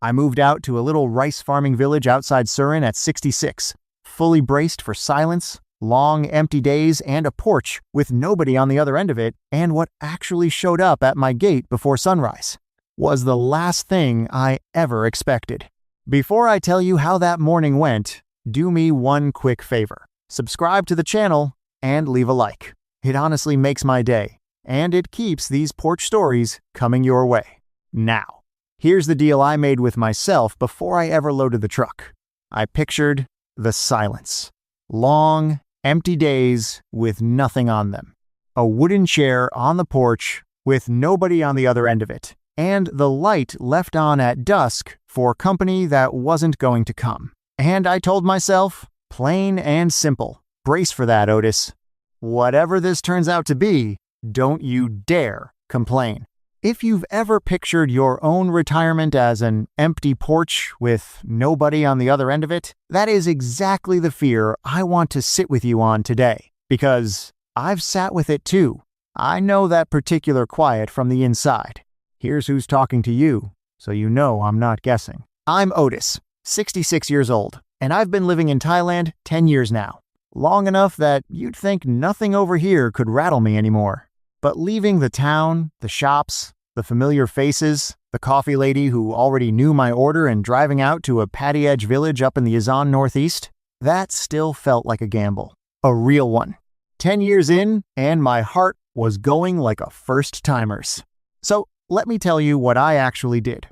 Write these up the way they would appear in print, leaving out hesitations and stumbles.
I moved out to a little rice farming village outside Surin at 66, fully braced for silence, long empty days, and a porch with nobody on the other end of it, and what actually showed up at my gate before sunrise was the last thing I ever expected. Before I tell you how that morning went, do me one quick favor. Subscribe to the channel and leave a like. It honestly makes my day, and it keeps these porch stories coming your way. Now, here's the deal I made with myself before I ever loaded the truck. I pictured the silence. Long, empty days with nothing on them. A wooden chair on the porch with nobody on the other end of it. And the light left on at dusk for company that wasn't going to come. And I told myself, plain and simple, brace for that, Otis. Whatever this turns out to be, don't you dare complain. If you've ever pictured your own retirement as an empty porch with nobody on the other end of it, that is exactly the fear I want to sit with you on today. Because I've sat with it too. I know that particular quiet from the inside. Here's who's talking to you, so you know I'm not guessing. I'm Otis, 66 years old, and I've been living in Thailand 10 years now. Long enough that you'd think nothing over here could rattle me anymore. But leaving the town, the shops, the familiar faces, the coffee lady who already knew my order and driving out to a patty edge village up in the Isaan northeast, that still felt like a gamble. A real one. 10 years in, and my heart was going like a first-timer's. So, let me tell you what I actually did.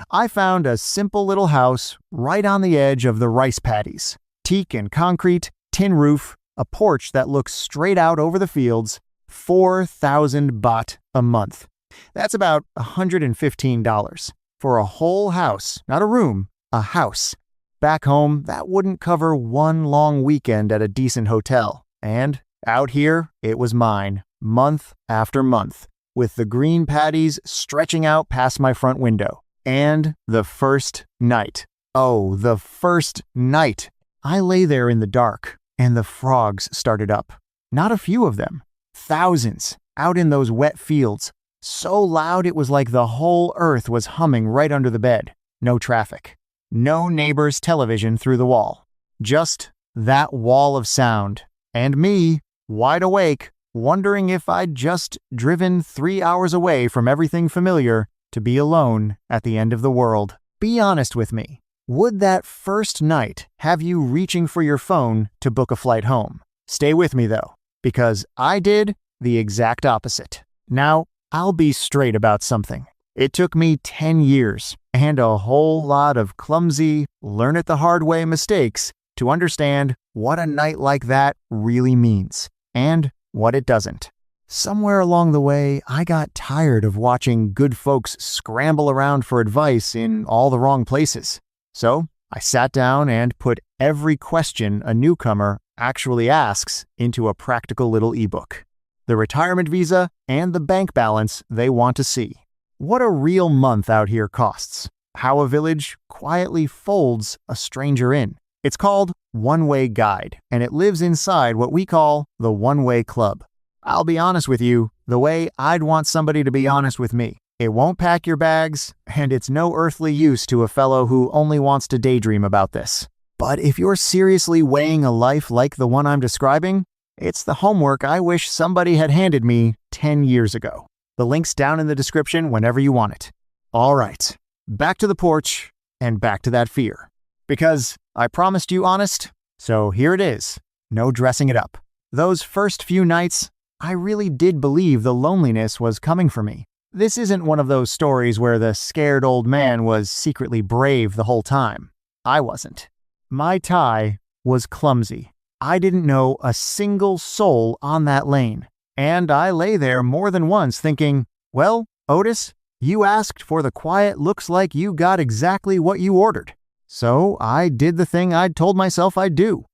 I found a simple little house right on the edge of the rice paddies. Teak and concrete, tin roof, a porch that looks straight out over the fields, 4,000 baht a month. That's about $115 for a whole house, not a room, a house. Back home, that wouldn't cover one long weekend at a decent hotel. And out here, it was mine, month after month, with the green paddies stretching out past my front window. And the first night. Oh, the first night. I lay there in the dark, and the frogs started up. Not a few of them. Thousands, out in those wet fields. So loud it was like the whole earth was humming right under the bed. No traffic. No neighbor's television through the wall. Just that wall of sound. And me, wide awake, wondering if I'd just driven 3 hours away from everything familiar to be alone at the end of the world. Be honest with me. Would that first night have you reaching for your phone to book a flight home? Stay with me though, because I did the exact opposite. Now, I'll be straight about something. It took me 10 years and a whole lot of clumsy, learn-it-the-hard-way mistakes to understand what a night like that really means. And what it doesn't. Somewhere along the way, I got tired of watching good folks scramble around for advice in all the wrong places. So, I sat down and put every question a newcomer actually asks into a practical little ebook. The retirement visa and the bank balance they want to see. What a real month out here costs. How a village quietly folds a stranger in. It's called One-Way Guide, and it lives inside what we call the One-Way Club. I'll be honest with you, the way I'd want somebody to be honest with me. It won't pack your bags, and it's no earthly use to a fellow who only wants to daydream about this. But if you're seriously weighing a life like the one I'm describing, it's the homework I wish somebody had handed me 10 years ago. The link's down in the description whenever you want it. All right, back to the porch and back to that fear. Because I promised you honest, so here it is. No dressing it up. Those first few nights, I really did believe the loneliness was coming for me. This isn't one of those stories where the scared old man was secretly brave the whole time. I wasn't. My Thai was clumsy. I didn't know a single soul on that lane. And I lay there more than once thinking, well, Otis, you asked for the quiet, looks like you got exactly what you ordered. So I did the thing I'd told myself I'd do.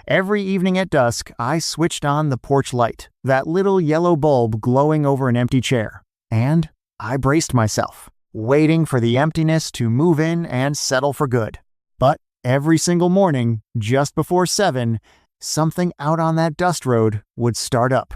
Every evening at dusk, I switched on the porch light, that little yellow bulb glowing over an empty chair. And I braced myself, waiting for the emptiness to move in and settle for good. But every single morning, just before 7, something out on that dust road would start up.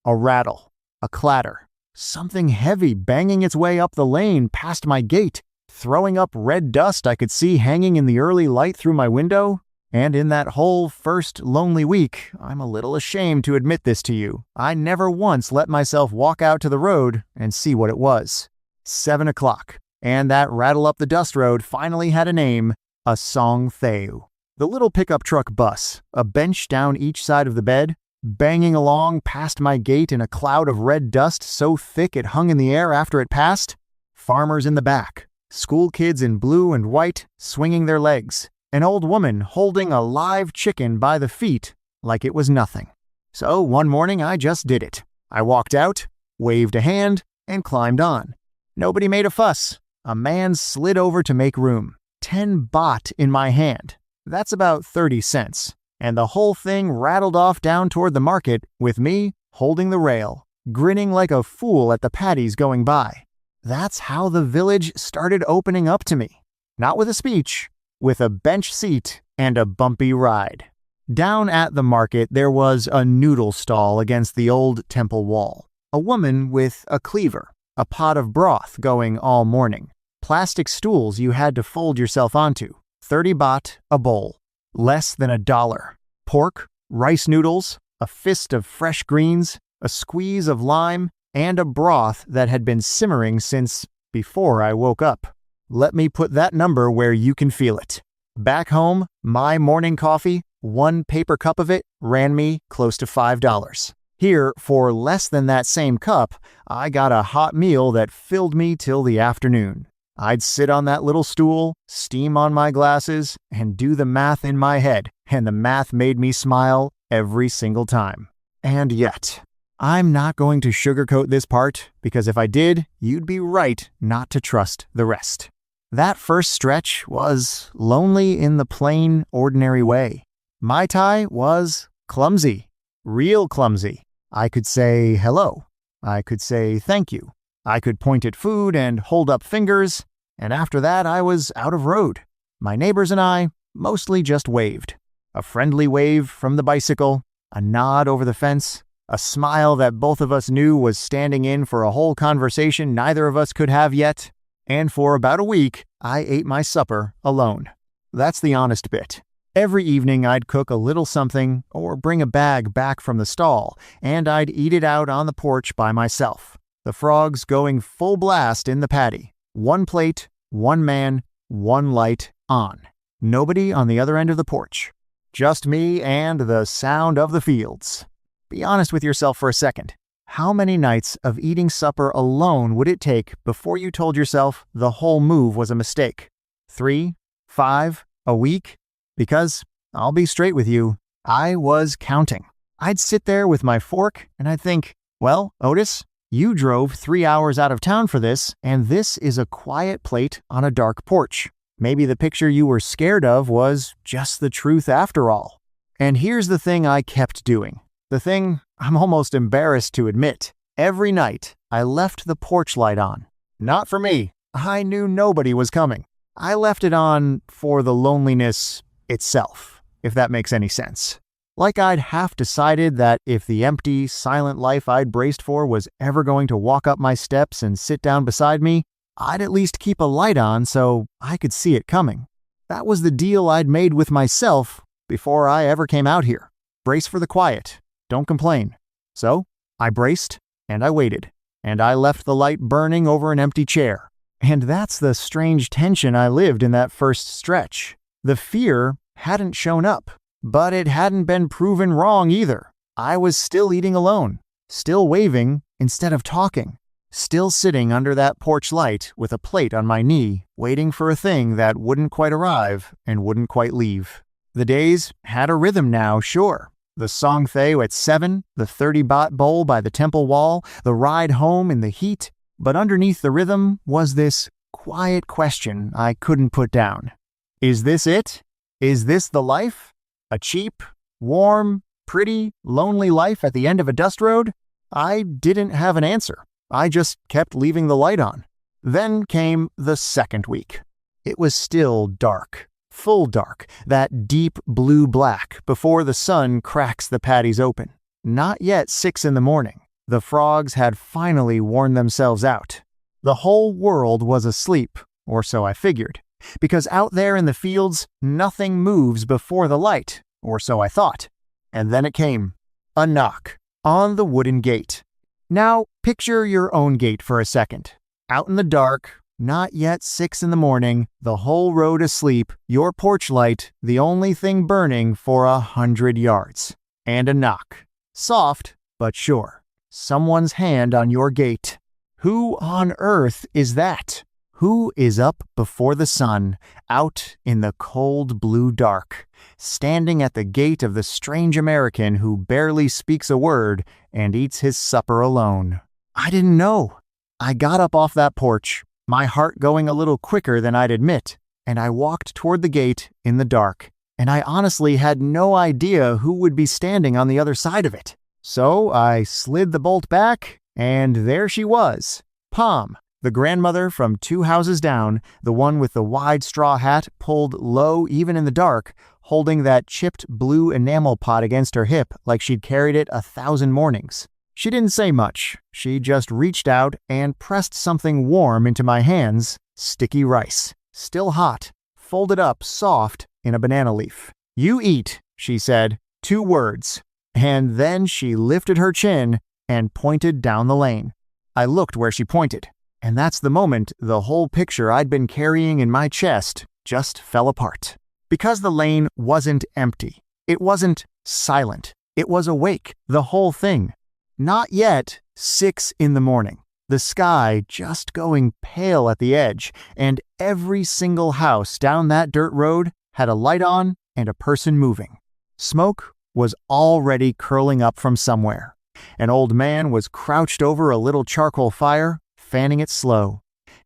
A rattle, a clatter, something heavy banging its way up the lane past my gate, throwing up red dust I could see hanging in the early light through my window. And in that whole first lonely week, I'm a little ashamed to admit this to you, I never once let myself walk out to the road and see what it was. 7 o'clock, and that rattle up the dust road finally had a name, a Song Theu. The little pickup truck bus, a bench down each side of the bed, banging along past my gate in a cloud of red dust so thick it hung in the air after it passed. Farmers in the back, school kids in blue and white swinging their legs, an old woman holding a live chicken by the feet like it was nothing. So one morning I just did it. I walked out, waved a hand, and climbed on. Nobody made a fuss. A man slid over to make room. 10 baht in my hand. That's about 30 cents. And the whole thing rattled off down toward the market with me holding the rail, grinning like a fool at the paddies going by. That's how the village started opening up to me. Not with a speech, with a bench seat and a bumpy ride. Down at the market there was a noodle stall against the old temple wall. A woman with a cleaver, a pot of broth going all morning. Plastic stools you had to fold yourself onto. 30 baht a bowl. Less than $1. Pork, rice noodles, a fist of fresh greens, a squeeze of lime, and a broth that had been simmering since before I woke up. Let me put that number where you can feel it. Back home, my morning coffee, 1 paper cup of it, ran me close to $5. Here, for less than that same cup, I got a hot meal that filled me till the afternoon. I'd sit on that little stool, steam on my glasses, and do the math in my head, and the math made me smile every single time. And yet, I'm not going to sugarcoat this part, because if I did, you'd be right not to trust the rest. That first stretch was lonely in the plain, ordinary way. My Thai was clumsy, real clumsy. I could say hello. I could say thank you. I could point at food and hold up fingers, and after that I was out of road. My neighbors and I mostly just waved. A friendly wave from the bicycle, a nod over the fence, a smile that both of us knew was standing in for a whole conversation neither of us could have yet. And for about a week, I ate my supper alone. That's the honest bit. Every evening I'd cook a little something or bring a bag back from the stall, and I'd eat it out on the porch by myself. The frogs going full blast in the paddy. 1 plate, 1 man, 1 light on. Nobody on the other end of the porch. Just me and the sound of the fields. Be honest with yourself for a second. How many nights of eating supper alone would it take before you told yourself the whole move was a mistake? 3, 5, a week? Because, I'll be straight with you, I was counting. I'd sit there with my fork and I'd think, well, Otis, you drove 3 hours out of town for this, and this is a quiet plate on a dark porch. Maybe the picture you were scared of was just the truth after all. And here's the thing I kept doing. The thing I'm almost embarrassed to admit. Every night, I left the porch light on. Not for me. I knew nobody was coming. I left it on for the loneliness itself, if that makes any sense. Like I'd half decided that if the empty, silent life I'd braced for was ever going to walk up my steps and sit down beside me, I'd at least keep a light on so I could see it coming. That was the deal I'd made with myself before I ever came out here. Brace for the quiet. Don't complain. So, I braced, and I waited, and I left the light burning over an empty chair. And that's the strange tension I lived in that first stretch. The fear hadn't shown up, but it hadn't been proven wrong either. I was still eating alone, still waving instead of talking, still sitting under that porch light with a plate on my knee, waiting for a thing that wouldn't quite arrive and wouldn't quite leave. The days had a rhythm now, sure. The Song Theu at 7, the 30 baht bowl by the temple wall, the ride home in the heat, but underneath the rhythm was this quiet question I couldn't put down. Is this it? Is this the life? A cheap, warm, pretty, lonely life at the end of a dust road? I didn't have an answer. I just kept leaving the light on. Then came the second week. It was still dark. Full dark, that deep blue-black, before the sun cracks the paddies open. Not yet 6 in the morning. The frogs had finally worn themselves out. The whole world was asleep, or so I figured. Because out there in the fields, nothing moves before the light, or so I thought. And then it came. A knock on the wooden gate. Now, picture your own gate for a second. Out in the dark, not yet 6 in the morning, the whole road asleep, your porch light, the only thing burning for 100 yards. And a knock. Soft, but sure. Someone's hand on your gate. Who on earth is that? Who is up before the sun, out in the cold blue dark, standing at the gate of the strange American who barely speaks a word and eats his supper alone? I didn't know. I got up off that porch, my heart going a little quicker than I'd admit, and I walked toward the gate in the dark, and I honestly had no idea who would be standing on the other side of it. So I slid the bolt back, and there she was, Pom. The grandmother from 2 houses down, the one with the wide straw hat pulled low even in the dark, holding that chipped blue enamel pot against her hip like she'd carried it 1,000 mornings. She didn't say much. She just reached out and pressed something warm into my hands, sticky rice, still hot, folded up soft in a banana leaf. "You eat," she said, 2 words. And then she lifted her chin and pointed down the lane. I looked where she pointed. And that's the moment the whole picture I'd been carrying in my chest just fell apart. Because the lane wasn't empty. It wasn't silent. It was awake, the whole thing. Not yet 6 in the morning. The sky just going pale at the edge, and every single house down that dirt road had a light on and a person moving. Smoke was already curling up from somewhere. An old man was crouched over a little charcoal fire, fanning it slow.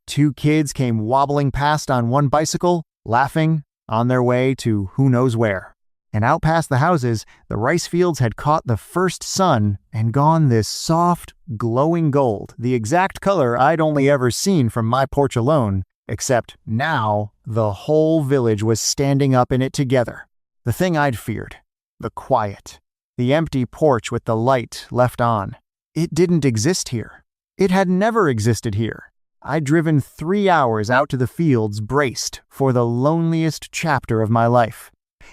2 kids came wobbling past on one bicycle, laughing, on their way to who knows where. And out past the houses, the rice fields had caught the first sun and gone this soft, glowing gold, the exact color I'd only ever seen from my porch alone, except now the whole village was standing up in it together. The thing I'd feared. The quiet. The empty porch with the light left on. It didn't exist here. It had never existed here. I'd driven 3 hours out to the fields braced for the loneliest chapter of my life.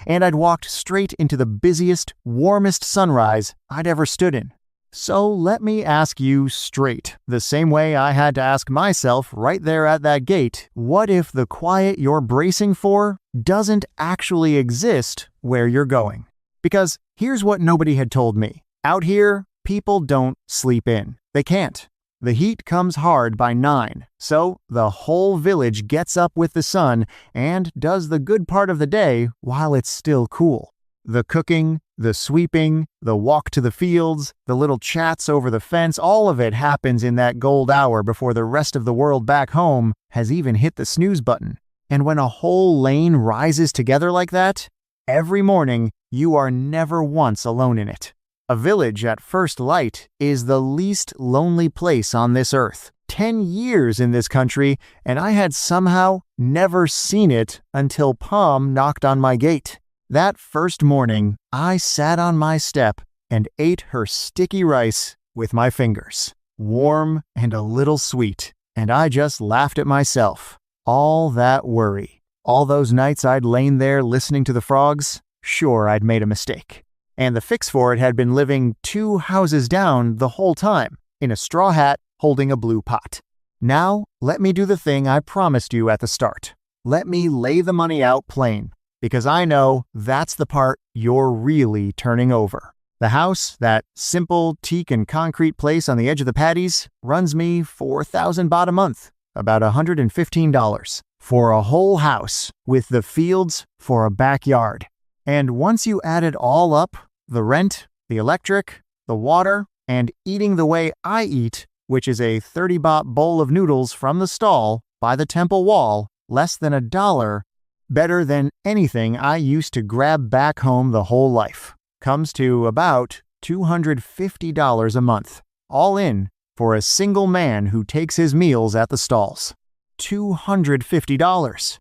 And I'd walked straight into the busiest, warmest sunrise I'd ever stood in. So let me ask you straight, the same way I had to ask myself right there at that gate, what if the quiet you're bracing for doesn't actually exist where you're going? Because here's what nobody had told me. Out here, people don't sleep in. They can't. The heat comes hard by 9, so the whole village gets up with the sun and does the good part of the day while it's still cool. The cooking, the sweeping, the walk to the fields, the little chats over the fence, all of it happens in that gold hour before the rest of the world back home has even hit the snooze button. And when a whole lane rises together like that, every morning you are never once alone in it. A village at first light is the least lonely place on this earth. 10 years in this country, and I had somehow never seen it until Pom knocked on my gate. That first morning, I sat on my step and ate her sticky rice with my fingers. Warm and a little sweet, and I just laughed at myself. All that worry. All those nights I'd lain there listening to the frogs, sure I'd made a mistake. And the fix for it had been living 2 houses down the whole time, in a straw hat holding a blue pot. Now, let me do the thing I promised you at the start. Let me lay the money out plain, because I know that's the part you're really turning over. The house, that simple teak and concrete place on the edge of the paddies, runs me 4,000 baht a month, about $115, for a whole house, with the fields for a backyard. And once you add it all up, the rent, the electric, the water, and eating the way I eat, which is a 30 baht bowl of noodles from the stall by the temple wall, less than $1, better than anything I used to grab back home the whole life, comes to about $250 a month, all in for a single man who takes his meals at the stalls. $250.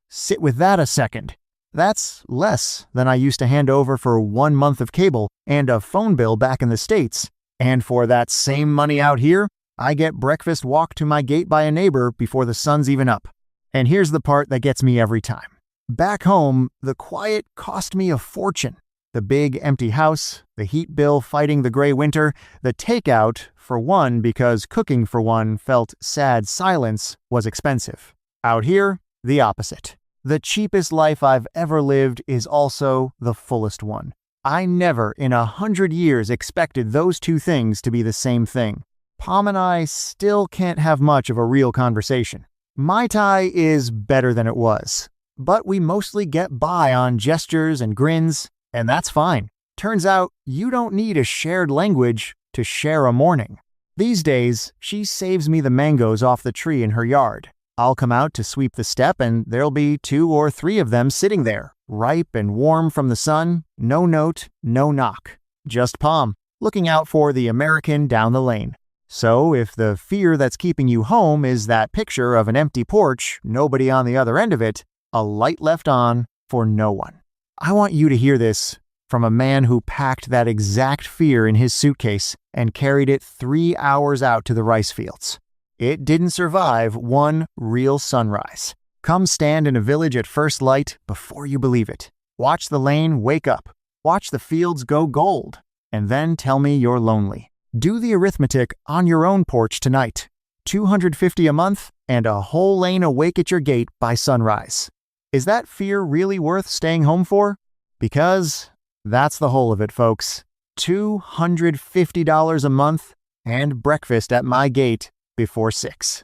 Sit with that a second. That's less than I used to hand over for 1 month of cable and a phone bill back in the States. And for that same money out here, I get breakfast walked to my gate by a neighbor before the sun's even up. And here's the part that gets me every time. Back home, the quiet cost me a fortune. The big empty house, the heat bill fighting the gray winter, the takeout, for one because cooking for one felt sad silence, was expensive. Out here, the opposite. The cheapest life I've ever lived is also the fullest one. I never in 100 years expected those two things to be the same thing. Palm and I still can't have much of a real conversation. My Thai is better than it was, but we mostly get by on gestures and grins, and that's fine. Turns out you don't need a shared language to share a morning. These days, she saves me the mangoes off the tree in her yard. I'll come out to sweep the step and there'll be 2 or 3 of them sitting there, ripe and warm from the sun, no note, no knock. Just Palm, looking out for the American down the lane. So if the fear that's keeping you home is that picture of an empty porch, nobody on the other end of it, a light left on for no one. I want you to hear this from a man who packed that exact fear in his suitcase and carried it 3 hours out to the rice fields. It didn't survive one real sunrise. Come stand in a village at first light before you believe it. Watch the lane wake up. Watch the fields go gold. And then tell me you're lonely. Do the arithmetic on your own porch tonight. $250 a month and a whole lane awake at your gate by sunrise. Is that fear really worth staying home for? Because that's the whole of it, folks. $250 a month and breakfast at my gate before 6.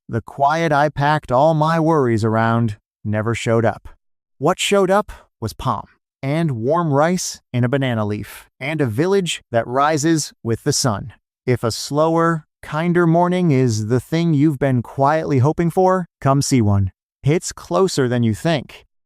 The quiet I packed all my worries around never showed up. What showed up was Palm, and warm rice in a banana leaf, and a village that rises with the sun. If a slower, kinder morning is the thing you've been quietly hoping for, come see one. It's closer than you think,